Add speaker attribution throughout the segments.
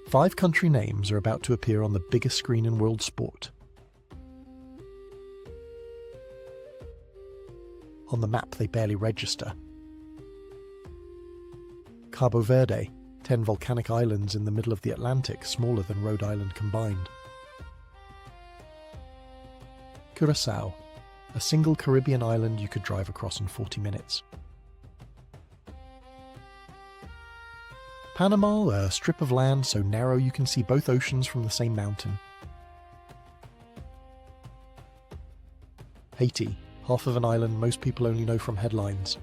Speaker 1: 5 country names are about to appear on the biggest screen in world sport. On the map, they barely register. Cabo Verde, 10 volcanic islands in the middle of the Atlantic, smaller than Rhode Island combined. Curaçao, a single Caribbean island you could drive across in 40 minutes. Panama, a strip of land so narrow you can see both oceans from the same mountain. Haiti, half of an island most people only know from headlines.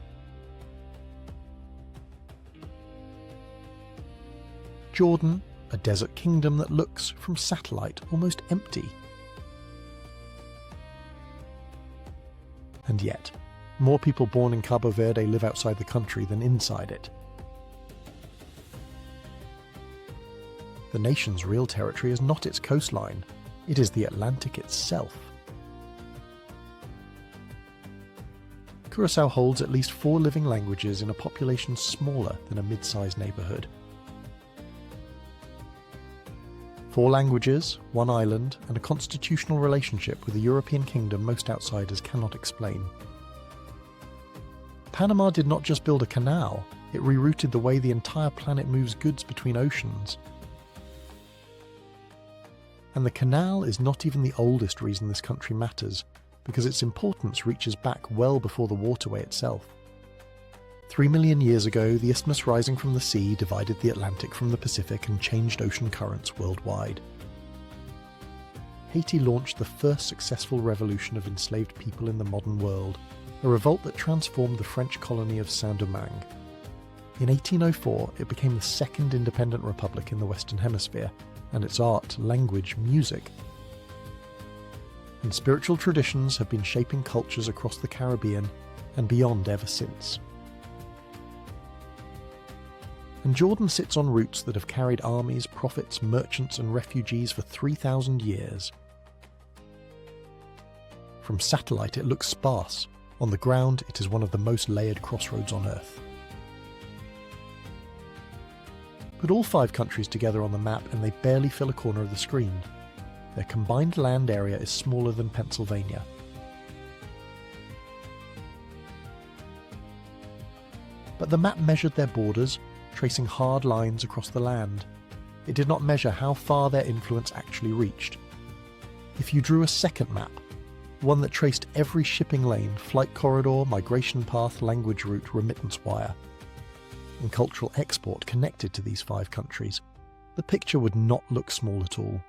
Speaker 1: Jordan, a desert kingdom that looks, from satellite, almost empty. And yet, more people born in Cabo Verde live outside the country than inside it. The nation's real territory is not its coastline, it is the Atlantic itself. Curaçao holds at least 4 living languages in a population smaller than a mid-sized neighbourhood. 4 languages, 1 island, and a constitutional relationship with a European kingdom most outsiders cannot explain. Panama did not just build a canal, it rerouted the way the entire planet moves goods between oceans. And the canal is not even the oldest reason this country matters, because its importance reaches back well before the waterway itself. 3 million years ago, the isthmus rising from the sea divided the Atlantic from the Pacific and changed ocean currents worldwide. Haiti launched the first successful revolution of enslaved people in the modern world, a revolt that transformed the French colony of Saint-Domingue. In 1804, it became the second independent republic in the Western Hemisphere, and its art, language, music, and spiritual traditions have been shaping cultures across the Caribbean and beyond ever since. And Jordan sits on roots that have carried armies, prophets, merchants, and refugees for 3,000 years. From satellite, it looks sparse. On the ground, it is one of the most layered crossroads on Earth. Put all 5 countries together on the map and they barely fill a corner of the screen. Their combined land area is smaller than Pennsylvania. But the map measured their borders, tracing hard lines across the land. It did not measure how far their influence actually reached. If you drew a second map, one that traced every shipping lane, flight corridor, migration path, language route, remittance wire, and cultural export connected to these 5 countries, the picture would not look small at all.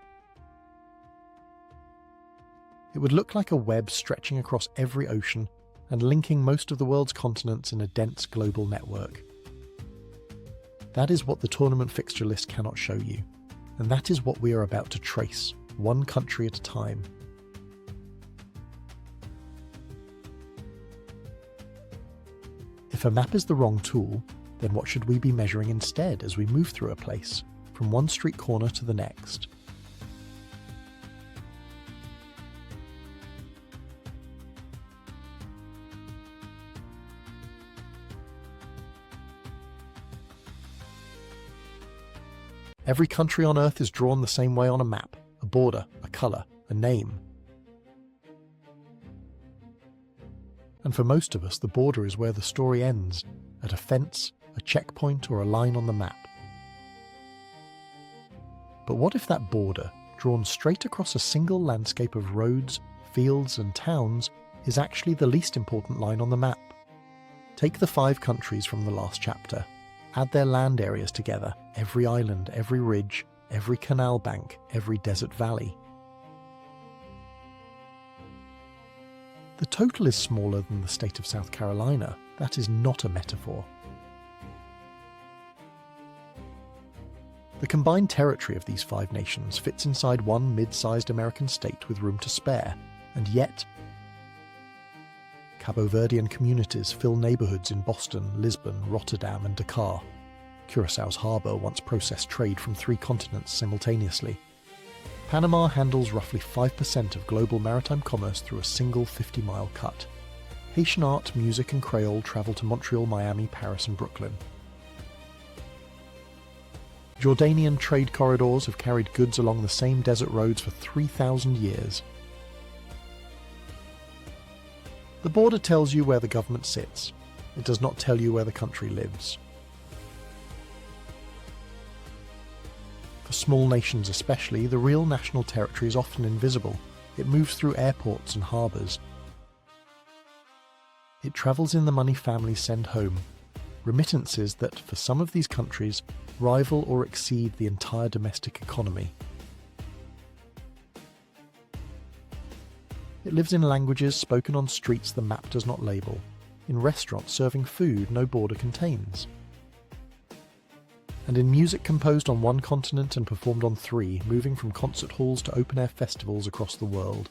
Speaker 1: It would look like a web stretching across every ocean and linking most of the world's continents in a dense global network. That is what the tournament fixture list cannot show you, and that is what we are about to trace, one country at a time. If a map is the wrong tool, then what should we be measuring instead as we move through a place, from one street corner to the next? Every country on Earth is drawn the same way on a map, a border, a colour, a name. And for most of us, the border is where the story ends, at a fence, a checkpoint, or a line on the map. But what if that border, drawn straight across a single landscape of roads, fields, and towns, is actually the least important line on the map? Take the 5 countries from the last chapter. Add their land areas together, every island, every ridge, every canal bank, every desert valley. The total is smaller than the state of South Carolina. That is not a metaphor. The combined territory of these 5 nations fits inside one mid-sized American state with room to spare, and yet Cabo Verdean communities fill neighbourhoods in Boston, Lisbon, Rotterdam and Dakar. Curaçao's harbour once processed trade from 3 continents simultaneously. Panama handles roughly 5% of global maritime commerce through a single 50-mile cut. Haitian art, music and Creole travel to Montreal, Miami, Paris and Brooklyn. Jordanian trade corridors have carried goods along the same desert roads for 3,000 years. The border tells you where the government sits. It does not tell you where the country lives. For small nations especially, the real national territory is often invisible. It moves through airports and harbours. It travels in the money families send home, remittances that, for some of these countries, rival or exceed the entire domestic economy. It lives in languages spoken on streets the map does not label, in restaurants serving food no border contains, and in music composed on one continent and performed on three, moving from concert halls to open-air festivals across the world.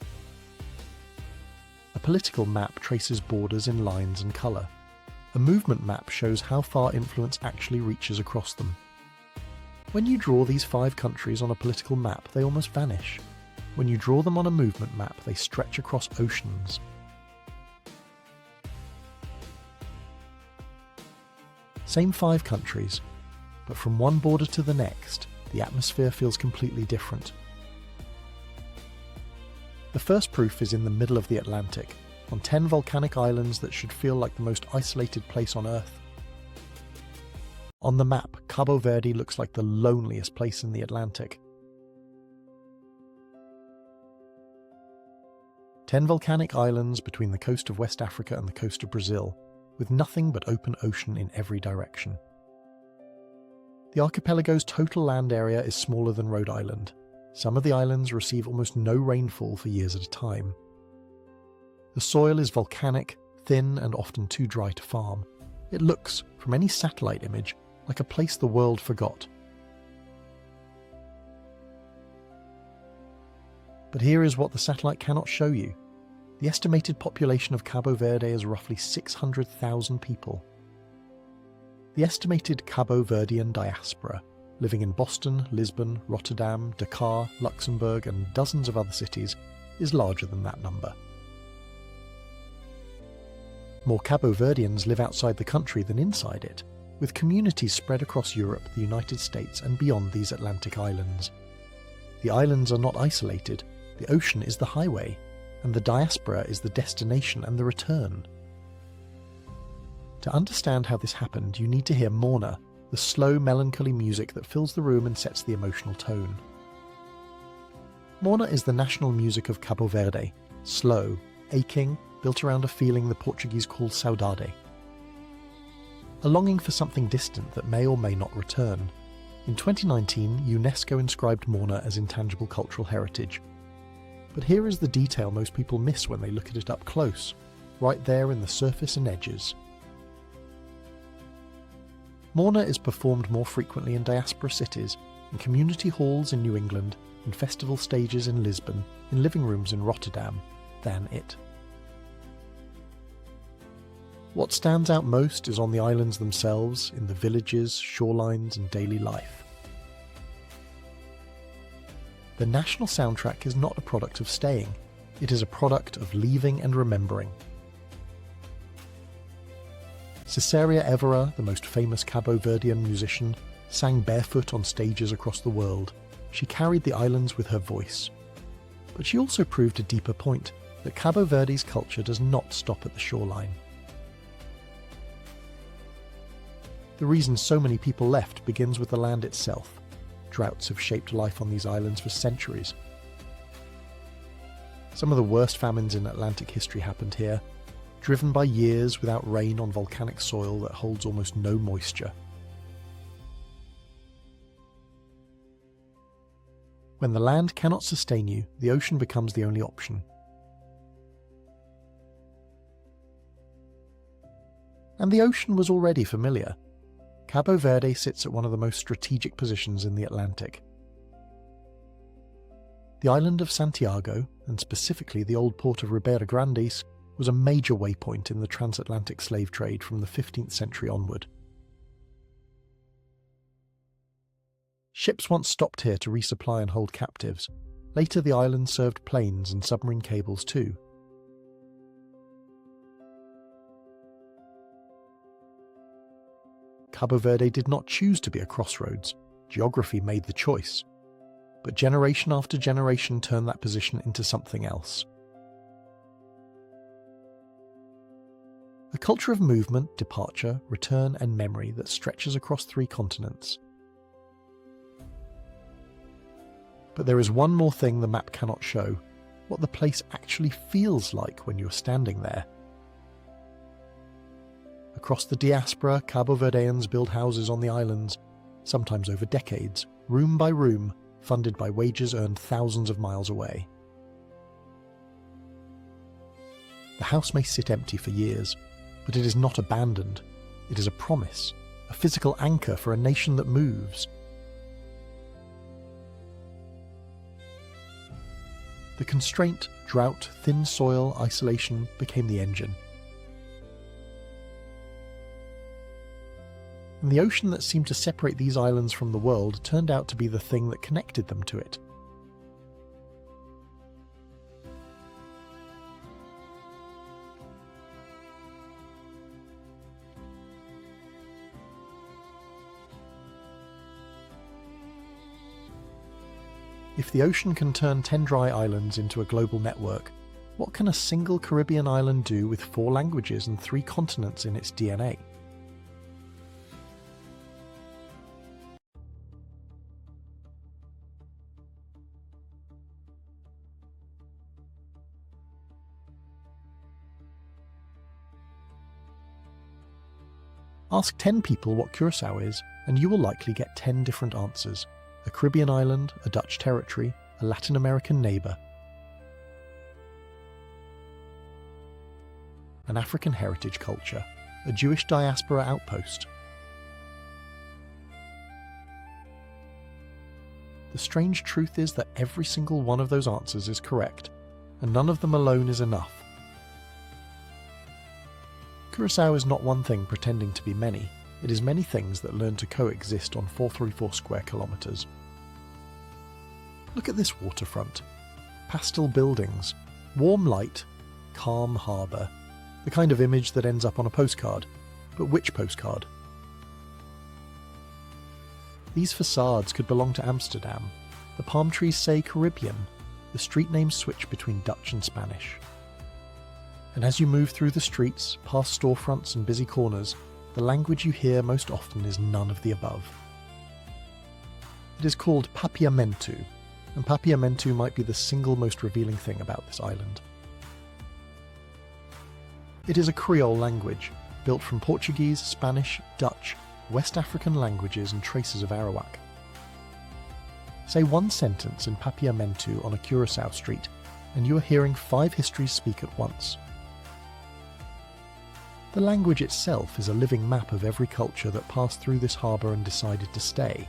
Speaker 1: A political map traces borders in lines and colour. A movement map shows how far influence actually reaches across them. When you draw these 5 countries on a political map, they almost vanish. When you draw them on a movement map, they stretch across oceans. Same 5 countries, but from one border to the next, the atmosphere feels completely different. The first proof is in the middle of the Atlantic, on 10 volcanic islands that should feel like the most isolated place on Earth. On the map, Cabo Verde looks like the loneliest place in the Atlantic. 10 volcanic islands between the coast of West Africa and the coast of Brazil, with nothing but open ocean in every direction. The archipelago's total land area is smaller than Rhode Island. Some of the islands receive almost no rainfall for years at a time. The soil is volcanic, thin, and often too dry to farm. It looks, from any satellite image, like a place the world forgot. But here is what the satellite cannot show you. The estimated population of Cabo Verde is roughly 600,000 people. The estimated Cabo Verdean diaspora, living in Boston, Lisbon, Rotterdam, Dakar, Luxembourg, and dozens of other cities, is larger than that number. More Cabo Verdeans live outside the country than inside it, with communities spread across Europe, the United States, and beyond these Atlantic islands. The islands are not isolated. The ocean is the highway, and the diaspora is the destination and the return. To understand how this happened, you need to hear Morna, the slow, melancholy music that fills the room and sets the emotional tone. Morna is the national music of Cabo Verde, slow, aching, built around a feeling the Portuguese call saudade. A longing for something distant that may or may not return. In 2019, UNESCO inscribed Morna as intangible cultural heritage. But here is the detail most people miss when they look at it up close, right there in the surface and edges. Morna is performed more frequently in diaspora cities, in community halls in New England, in festival stages in Lisbon, in living rooms in Rotterdam, than it. What stands out most is on the islands themselves, in the villages, shorelines, and daily life. The national soundtrack is not a product of staying, it is a product of leaving and remembering. Cesarea Evora, the most famous Cabo Verdean musician, sang barefoot on stages across the world. She carried the islands with her voice. But she also proved a deeper point, that Cabo Verde's culture does not stop at the shoreline. The reason so many people left begins with the land itself. Droughts have shaped life on these islands for centuries. Some of the worst famines in Atlantic history happened here, driven by years without rain on volcanic soil that holds almost no moisture. When the land cannot sustain you, the ocean becomes the only option. And the ocean was already familiar. Cabo Verde sits at one of the most strategic positions in the Atlantic. The island of Santiago, and specifically the old port of Ribeira Grande, was a major waypoint in the transatlantic slave trade from the 15th century onward. Ships once stopped here to resupply and hold captives. Later the island served planes and submarine cables too. Cabo Verde did not choose to be a crossroads. Geography made the choice. But generation after generation turned that position into something else. A culture of movement, departure, return, and memory that stretches across 3 continents. But there is one more thing the map cannot show: what the place actually feels like when you're standing there. Across the diaspora, Cabo Verdeans build houses on the islands, sometimes over decades, room by room, funded by wages earned thousands of miles away. The house may sit empty for years, but it is not abandoned. It is a promise, a physical anchor for a nation that moves. The constraint, drought, thin soil, isolation became the engine. And the ocean that seemed to separate these islands from the world turned out to be the thing that connected them to it. If the ocean can turn 10 dry islands into a global network, what can a single Caribbean island do with 4 languages and 3 continents in its DNA? Ask 10 people what Curaçao is, and you will likely get 10 different answers. A Caribbean island, a Dutch territory, a Latin American neighbour, an African heritage culture, a Jewish diaspora outpost. The strange truth is that every single one of those answers is correct, and none of them alone is enough. Curaçao is not one thing pretending to be many. It is many things that learn to coexist on 434 square kilometres. Look at this waterfront. Pastel buildings, warm light, calm harbour. The kind of image that ends up on a postcard. But which postcard? These facades could belong to Amsterdam. The palm trees say Caribbean. The street names switch between Dutch and Spanish. And as you move through the streets, past storefronts and busy corners, the language you hear most often is none of the above. It is called papiamentu, and papiamentu might be the single most revealing thing about this island. It is a Creole language, built from Portuguese, Spanish, Dutch, West African languages and traces of Arawak. Say one sentence in papiamentu on a Curaçao street, and you are hearing 5 histories speak at once. The language itself is a living map of every culture that passed through this harbour and decided to stay.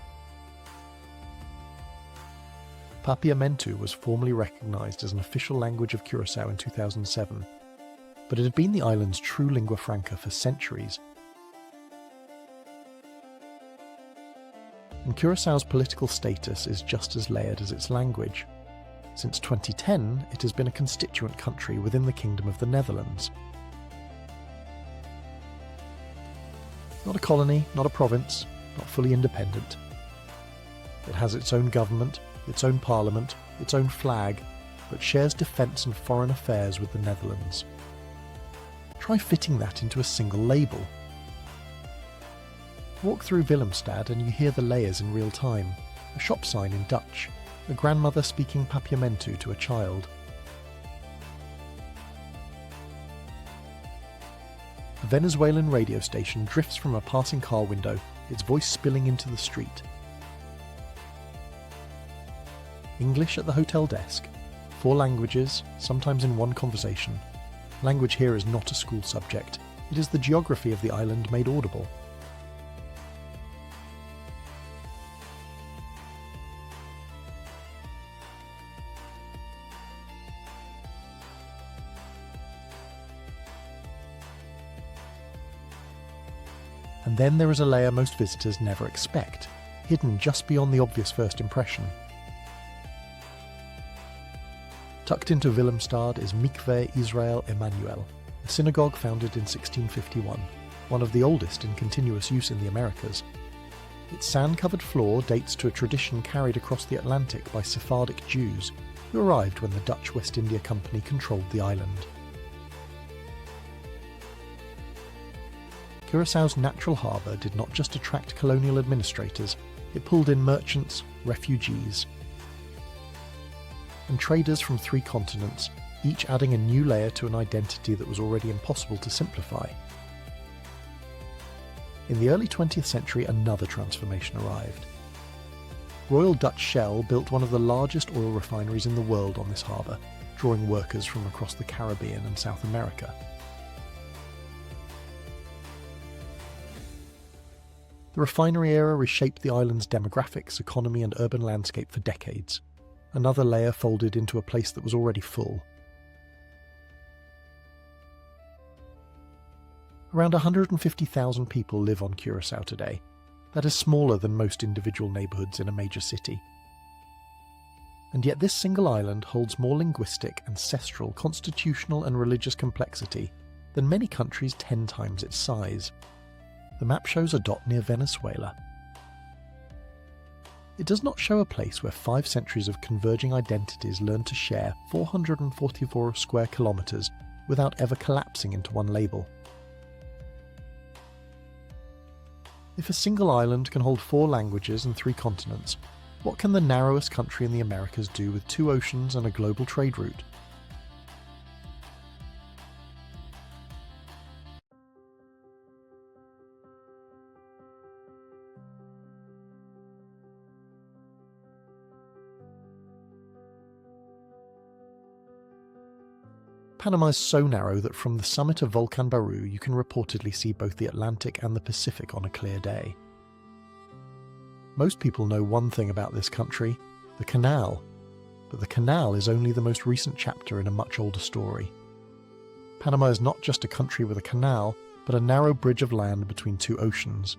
Speaker 1: Papiamentu was formally recognised as an official language of Curaçao in 2007, but it had been the island's true lingua franca for centuries. And Curaçao's political status is just as layered as its language. Since 2010, it has been a constituent country within the Kingdom of the Netherlands. Not a colony, not a province, not fully independent. It has its own government, its own parliament, its own flag, but shares defence and foreign affairs with the Netherlands. Try fitting that into a single label. Walk through Willemstad and you hear the layers in real time. A shop sign in Dutch, a grandmother speaking papiamentu to a child. A Venezuelan radio station drifts from a passing car window, its voice spilling into the street. English at the hotel desk. 4 languages, sometimes in one conversation. Language here is not a school subject. It is the geography of the island made audible. And then there is a layer most visitors never expect, hidden just beyond the obvious first impression. Tucked into Willemstad is Mikveh Israel Emmanuel, a synagogue founded in 1651, one of the oldest in continuous use in the Americas. Its sand-covered floor dates to a tradition carried across the Atlantic by Sephardic Jews who arrived when the Dutch West India Company controlled the island. Curaçao's natural harbour did not just attract colonial administrators, it pulled in merchants, refugees, and traders from 3 continents, each adding a new layer to an identity that was already impossible to simplify. In the early 20th century, another transformation arrived. Royal Dutch Shell built one of the largest oil refineries in the world on this harbour, drawing workers from across the Caribbean and South America. The refinery era reshaped the island's demographics, economy and urban landscape for decades. Another layer folded into a place that was already full. Around 150,000 people live on Curaçao today. That is smaller than most individual neighbourhoods in a major city. And yet this single island holds more linguistic, ancestral, constitutional and religious complexity than many countries 10 times its size. The map shows a dot near Venezuela. It does not show a place where 5 centuries of converging identities learned to share 444 square kilometres without ever collapsing into one label. If a single island can hold 4 languages and 3 continents, what can the narrowest country in the Americas do with 2 oceans and a global trade route? Panama is so narrow that from the summit of Volcan Baru you can reportedly see both the Atlantic and the Pacific on a clear day. Most people know one thing about this country, the canal, but the canal is only the most recent chapter in a much older story. Panama is not just a country with a canal, but a narrow bridge of land between 2 oceans.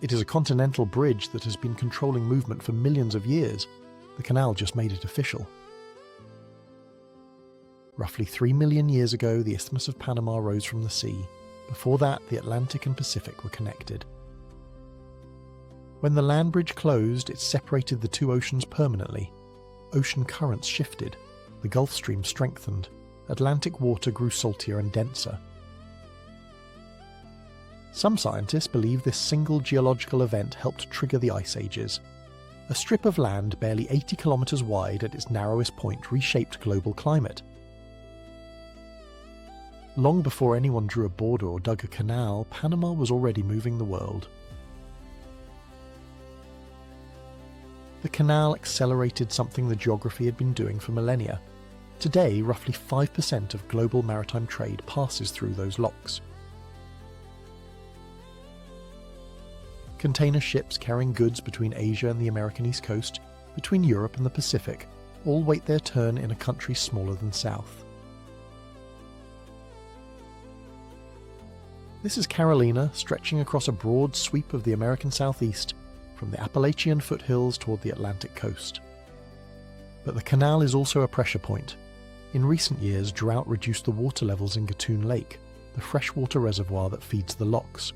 Speaker 1: It is a continental bridge that has been controlling movement for millions of years. The canal just made it official. Roughly 3 million years ago, the Isthmus of Panama rose from the sea. Before that, the Atlantic and Pacific were connected. When the land bridge closed, it separated the 2 oceans permanently. Ocean currents shifted, the Gulf Stream strengthened, Atlantic water grew saltier and denser. Some scientists believe this single geological event helped trigger the ice ages. A strip of land barely 80 kilometers wide at its narrowest point reshaped global climate. Long before anyone drew a border or dug a canal, Panama was already moving the world. The canal accelerated something the geography had been doing for millennia. Today, roughly 5% of global maritime trade passes through those locks. Container ships carrying goods between Asia and the American East Coast, between Europe and the Pacific, all wait their turn in a country smaller than South. This is Carolina, stretching across a broad sweep of the American Southeast, from the Appalachian foothills toward the Atlantic coast. But the canal is also a pressure point. In recent years, drought reduced the water levels in Gatun Lake, the freshwater reservoir that feeds the locks.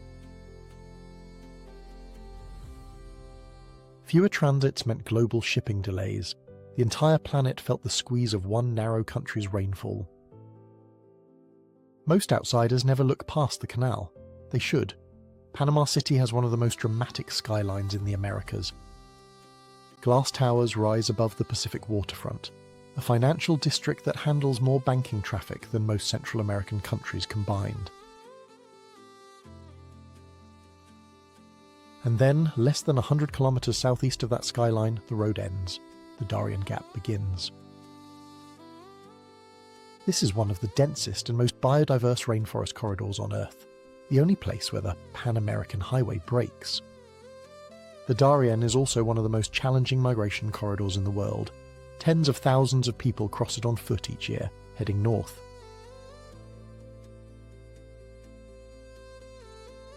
Speaker 1: Fewer transits meant global shipping delays. The entire planet felt the squeeze of one narrow country's rainfall. Most outsiders never look past the canal. They should. Panama City has one of the most dramatic skylines in the Americas. Glass towers rise above the Pacific waterfront, a financial district that handles more banking traffic than most Central American countries combined. And then, less than 100 kilometers southeast of that skyline, the road ends. The Darien Gap begins. This is one of the densest and most biodiverse rainforest corridors on Earth, the only place where the Pan-American Highway breaks. The Darien is also one of the most challenging migration corridors in the world. Tens of thousands of people cross it on foot each year, heading north.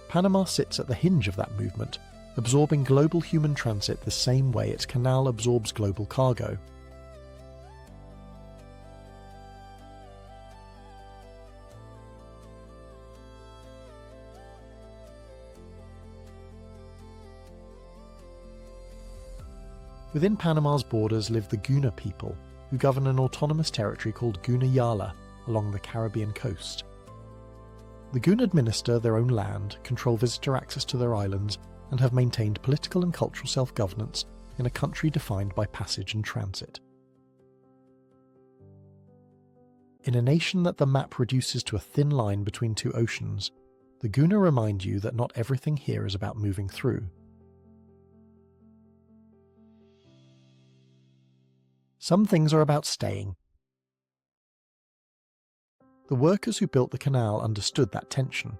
Speaker 1: Panama sits at the hinge of that movement, absorbing global human transit the same way its canal absorbs global cargo. Within Panama's borders live the Guna people, who govern an autonomous territory called Gunayala along the Caribbean coast. The Guna administer their own land, control visitor access to their islands, and have maintained political and cultural self-governance in a country defined by passage and transit. In a nation that the map reduces to a thin line between two oceans, the Guna remind you that not everything here is about moving through. Some things are about staying. The workers who built the canal understood that tension.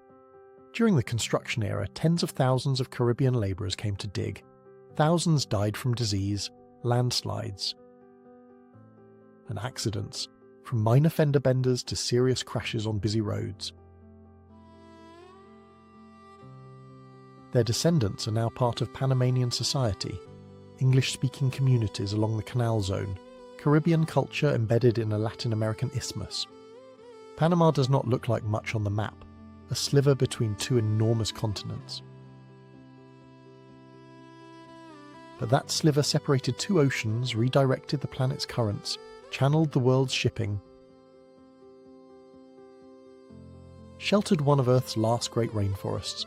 Speaker 1: During the construction era, tens of thousands of Caribbean labourers came to dig. Thousands died from disease, landslides, and accidents, from minor fender benders to serious crashes on busy roads. Their descendants are now part of Panamanian society, English-speaking communities along the canal zone, Caribbean culture embedded in a Latin American isthmus. Panama does not look like much on the map, a sliver between two enormous continents. But that sliver separated two oceans, redirected the planet's currents, channeled the world's shipping, sheltered one of Earth's last great rainforests,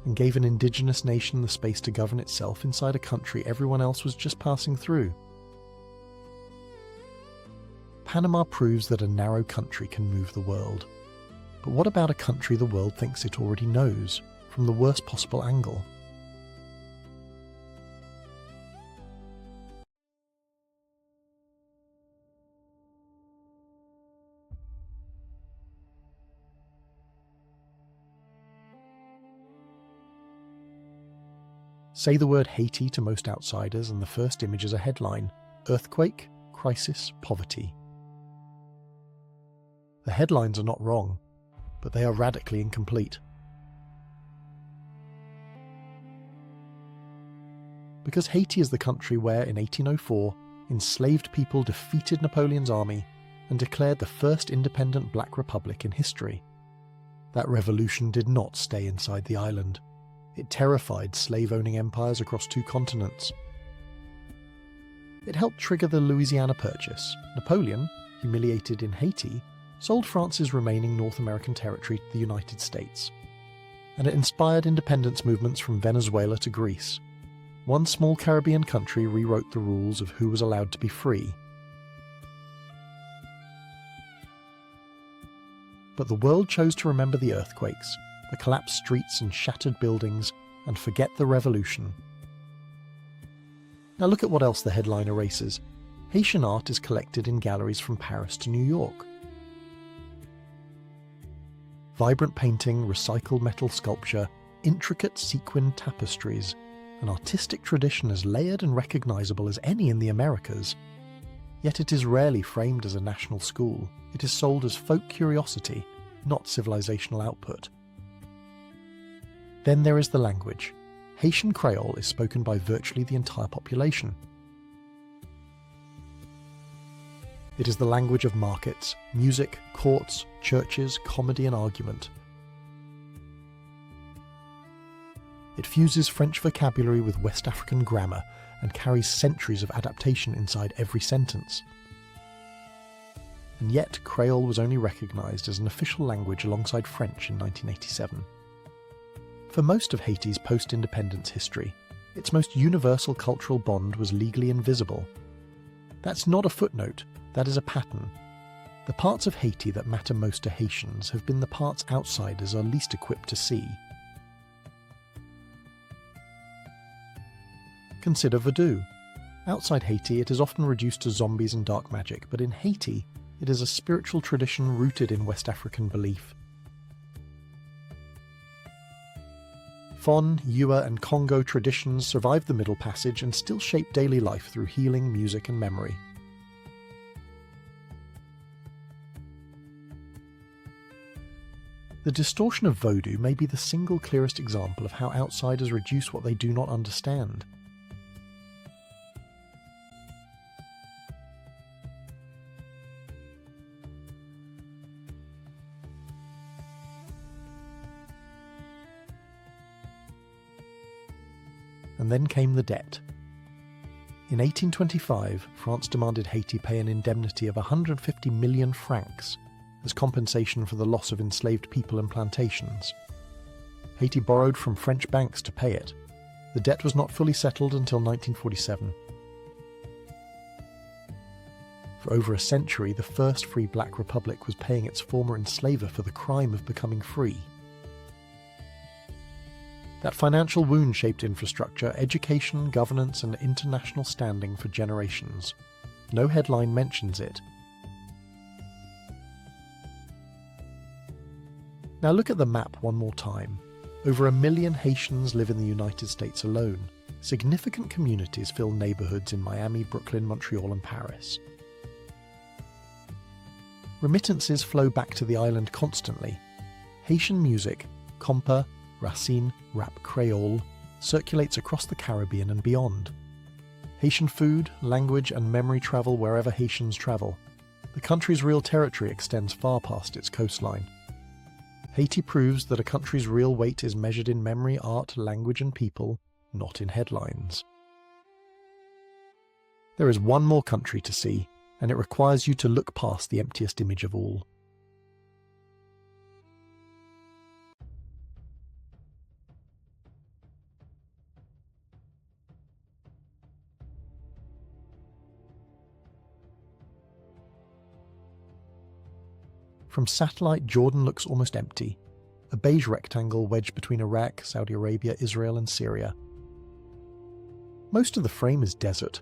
Speaker 1: and gave an indigenous nation the space to govern itself inside a country everyone else was just passing through. Panama proves that a narrow country can move the world. But what about a country the world thinks it already knows, from the worst possible angle? Say the word Haiti to most outsiders and the first image is a headline: earthquake, crisis, poverty. The headlines are not wrong, but they are radically incomplete. Because Haiti is the country where, in 1804, enslaved people defeated Napoleon's army and declared the first independent black republic in history. That revolution did not stay inside the island. It terrified slave-owning empires across two continents. It helped trigger the Louisiana Purchase. Napoleon, humiliated in Haiti, sold France's remaining North American territory to the United States. And it inspired independence movements from Venezuela to Greece. One small Caribbean country rewrote the rules of who was allowed to be free. But the world chose to remember the earthquakes, the collapsed streets and shattered buildings, and forget the revolution. Now look at what else the headline erases. Haitian art is collected in galleries from Paris to New York. Vibrant painting, recycled metal sculpture, intricate sequin tapestries, an artistic tradition as layered and recognizable as any in the Americas. Yet it is rarely framed as a national school. It is sold as folk curiosity, not civilizational output. Then there is the language. Haitian Creole is spoken by virtually the entire population. It is the language of markets, music, courts, churches, comedy and argument. It fuses French vocabulary with West African grammar and carries centuries of adaptation inside every sentence. And yet, Creole was only recognised as an official language alongside French in 1987. For most of Haiti's post-independence history, its most universal cultural bond was legally invisible. That's not a footnote, that is a pattern. The parts of Haiti that matter most to Haitians have been the parts outsiders are least equipped to see. Consider voodoo. Outside Haiti, it is often reduced to zombies and dark magic, but in Haiti, it is a spiritual tradition rooted in West African belief. Fon, Ewa and Congo traditions survived the Middle Passage and still shape daily life through healing, music and memory. The distortion of Vodou may be the single clearest example of how outsiders reduce what they do not understand. And then came the debt. In 1825, France demanded Haiti pay an indemnity of 150 million francs as compensation for the loss of enslaved people and plantations. Haiti borrowed from French banks to pay it. The debt was not fully settled until 1947. For over a century, the first free black republic was paying its former enslaver for the crime of becoming free. That financial wound shaped infrastructure, education, governance, and international standing for generations. No headline mentions it. Now look at the map one more time. Over 1 million Haitians live in the United States alone. Significant communities fill neighborhoods in Miami, Brooklyn, Montreal, and Paris. Remittances flow back to the island constantly. Haitian music, compa, racine, rap creole, circulates across the Caribbean and beyond. Haitian food, language, and memory travel wherever Haitians travel. The country's real territory extends far past its coastline. Haiti proves that a country's real weight is measured in memory, art, language, and people, not in headlines. There is one more country to see, and it requires you to look past the emptiest image of all. From satellite, Jordan looks almost empty, a beige rectangle wedged between Iraq, Saudi Arabia, Israel, and Syria. Most of the frame is desert,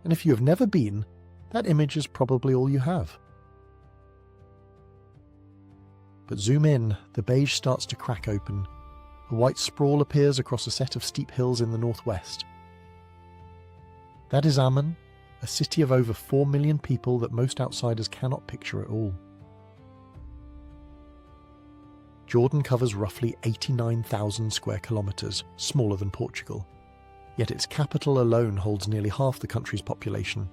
Speaker 1: and if you have never been, that image is probably all you have. But zoom in, the beige starts to crack open. A white sprawl appears across a set of steep hills in the northwest. That is Amman, a city of over 4 million people that most outsiders cannot picture at all. Jordan covers roughly 89,000 square kilometres, smaller than Portugal. Yet its capital alone holds nearly half the country's population.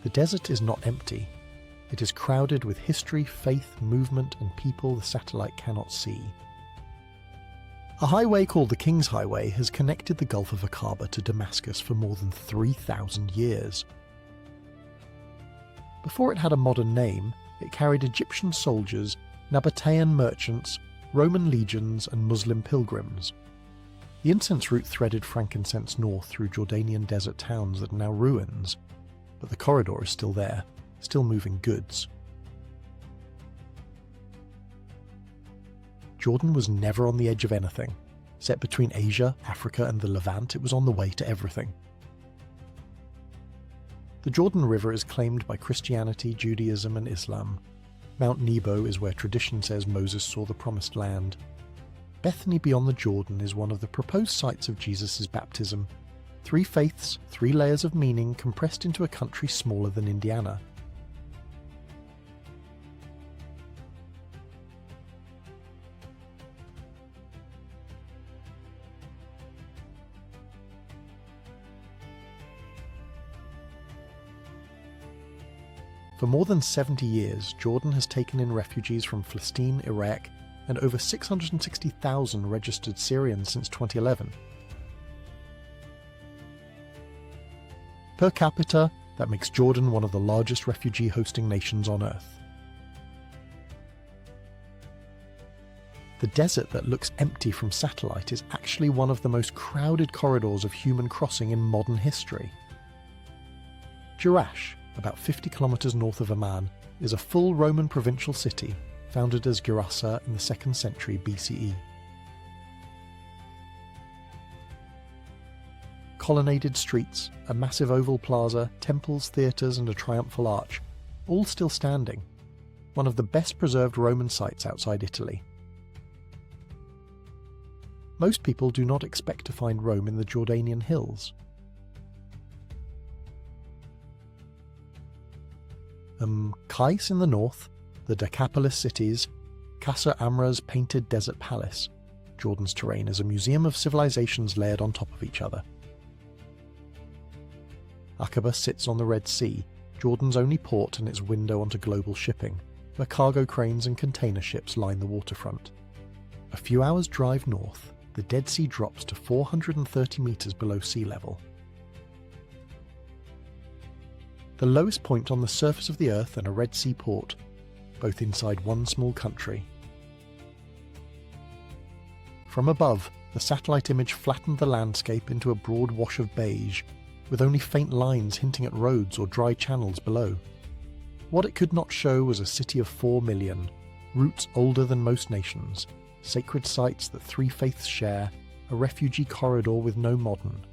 Speaker 1: The desert is not empty. It is crowded with history, faith, movement, and people the satellite cannot see. A highway called the King's Highway has connected the Gulf of Aqaba to Damascus for more than 3,000 years. Before it had a modern name, it carried Egyptian soldiers, Nabatean merchants, Roman legions, and Muslim pilgrims. The incense route threaded frankincense north through Jordanian desert towns that are now ruins, but the corridor is still there, still moving goods. Jordan was never on the edge of anything. Set between Asia, Africa, and the Levant, it was on the way to everything. The Jordan River is claimed by Christianity, Judaism, and Islam. Mount Nebo is where tradition says Moses saw the Promised Land. Bethany beyond the Jordan is one of the proposed sites of Jesus' baptism. 3 faiths, 3 layers of meaning compressed into a country smaller than Indiana. For more than 70 years, Jordan has taken in refugees from Palestine, Iraq, and over 660,000 registered Syrians since 2011. Per capita, that makes Jordan one of the largest refugee-hosting nations on Earth. The desert that looks empty from satellite is actually one of the most crowded corridors of human crossing in modern history. Jerash, about 50 kilometers north of Amman, is a full Roman provincial city, founded as Curaçao in the 2nd century BCE. Colonnaded streets, a massive oval plaza, temples, theatres, and a triumphal arch, all still standing. One of the best preserved Roman sites outside Italy. Most people do not expect to find Rome in the Jordanian hills. Kais in the north, the Decapolis cities, Qasr Amra's painted desert palace. Jordan's terrain is a museum of civilizations layered on top of each other. Aqaba sits on the Red Sea, Jordan's only port and its window onto global shipping, where cargo cranes and container ships line the waterfront. A few hours' drive north, the Dead Sea drops to 430 meters below sea level. the lowest point on the surface of the Earth and a Red Sea port, both inside one small country. From above, the satellite image flattened the landscape into a broad wash of beige, with only faint lines hinting at roads or dry channels below. What it could not show was a city of 4 million, roots older than most nations, sacred sites that 3 faiths share, a refugee corridor with no modern.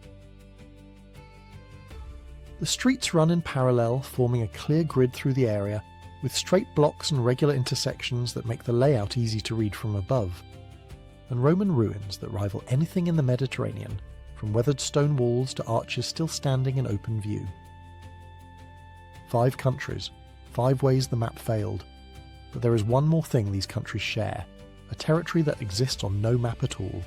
Speaker 1: The streets run in parallel, forming a clear grid through the area, with straight blocks and regular intersections that make the layout easy to read from above, and Roman ruins that rival anything in the Mediterranean, from weathered stone walls to arches still standing in open view. 5 countries, 5 ways the map failed, but there is one more thing these countries share, a territory that exists on no map at all.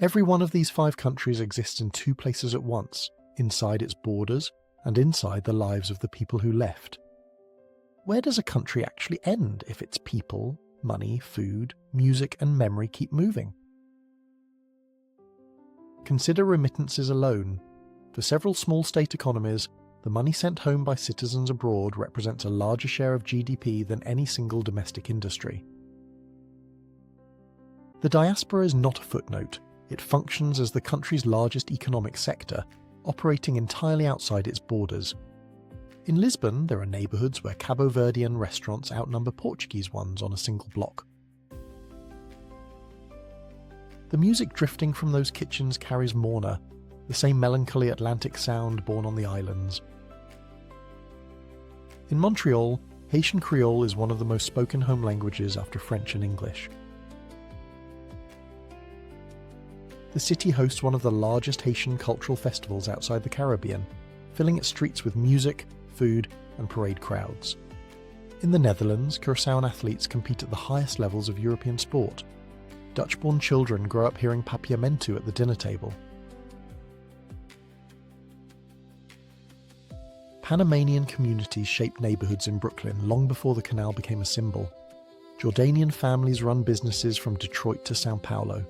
Speaker 1: Every one of these 5 countries exists in 2 places at once, inside its borders and inside the lives of the people who left. Where does a country actually end if its people, money, food, music and memory keep moving? Consider remittances alone. For several small state economies, the money sent home by citizens abroad represents a larger share of GDP than any single domestic industry. The diaspora is not a footnote. It functions as the country's largest economic sector, operating entirely outside its borders. In Lisbon, there are neighbourhoods where Cabo Verdean restaurants outnumber Portuguese ones on a single block. The music drifting from those kitchens carries Morna, the same melancholy Atlantic sound born on the islands. In Montreal, Haitian Creole is one of the most spoken home languages after French and English. The city hosts one of the largest Haitian cultural festivals outside the Caribbean, filling its streets with music, food, and parade crowds. In the Netherlands, Curaçaoan athletes compete at the highest levels of European sport. Dutch-born children grow up hearing papiamentu at the dinner table. Panamanian communities shaped neighbourhoods in Brooklyn long before the canal became a symbol. Jordanian families run businesses from Detroit to Sao Paulo.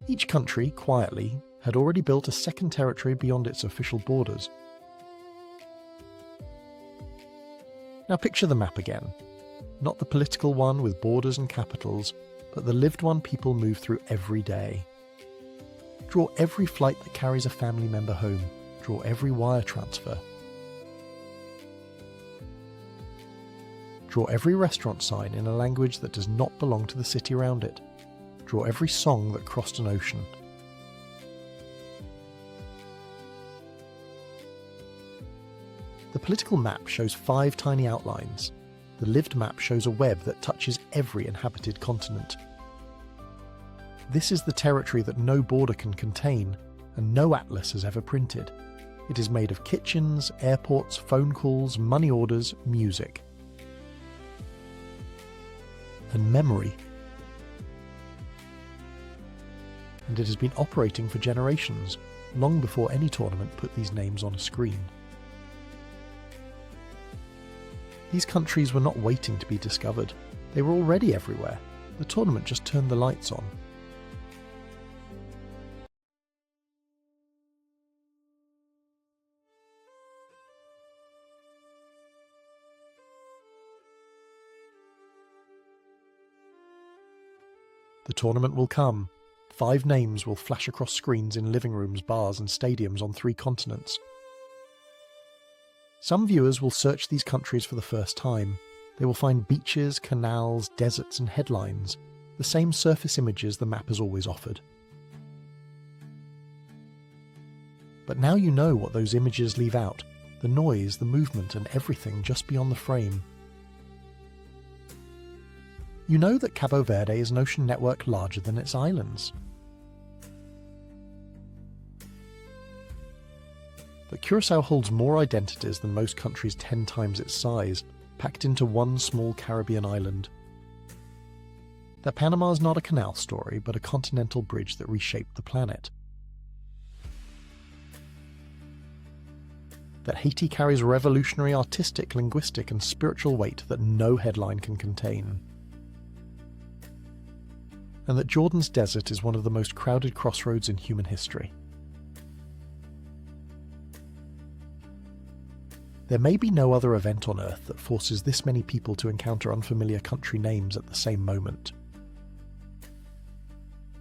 Speaker 1: Each country, quietly, had already built a second territory beyond its official borders. Now picture the map again. Not the political one with borders and capitals, but the lived one people move through every day. Draw every flight that carries a family member home. Draw every wire transfer. Draw every restaurant sign in a language that does not belong to the city around it. Draw every song that crossed an ocean. The political map shows 5 tiny outlines. The lived map shows a web that touches every inhabited continent. This is the territory that no border can contain, and no atlas has ever printed. It is made of kitchens, airports, phone calls, money orders, music. And memory. And it has been operating for generations, long before any tournament put these names on a screen. These countries were not waiting to be discovered. They were already everywhere. The tournament just turned the lights on. The tournament will come. 5 names will flash across screens in living rooms, bars and stadiums on 3 continents. Some viewers will search these countries for the first time. They will find beaches, canals, deserts and headlines, the same surface images the map has always offered. But now you know what those images leave out, the noise, the movement and everything just beyond the frame. You know that Cabo Verde is an ocean network larger than its islands. That Curaçao holds more identities than most countries 10 times its size, packed into one small Caribbean island. That Panama is not a canal story, but a continental bridge that reshaped the planet. That Haiti carries revolutionary artistic, linguistic, and spiritual weight that no headline can contain. And that Jordan's desert is one of the most crowded crossroads in human history. There may be no other event on Earth that forces this many people to encounter unfamiliar country names at the same moment.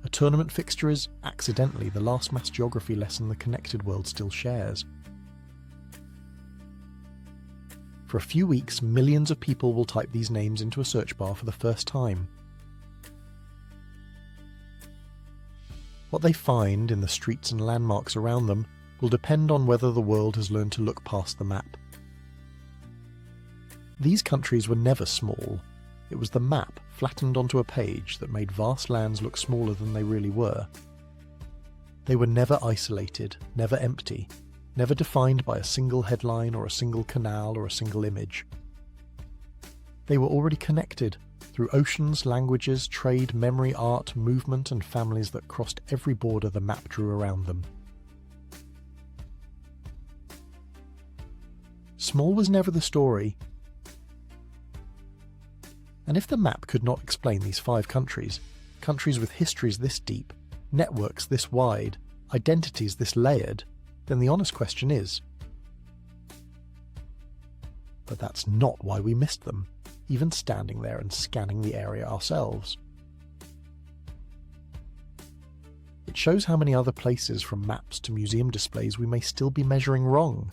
Speaker 1: A tournament fixture is, accidentally, the last mass geography lesson the connected world still shares. For a few weeks, millions of people will type these names into a search bar for the first time. What they find in the streets and landmarks around them will depend on whether the world has learned to look past the map. These countries were never small. It was the map flattened onto a page that made vast lands look smaller than they really were. They were never isolated, never empty, never defined by a single headline or a single canal or a single image. They were already connected through oceans, languages, trade, memory, art, movement, and families that crossed every border the map drew around them. Small was never the story. And if the map could not explain these 5 countries, countries with histories this deep, networks this wide, identities this layered, then the honest question is, but that's not why we missed them, even standing there and scanning the area ourselves. It shows how many other places, from maps to museum displays, we may still be measuring wrong.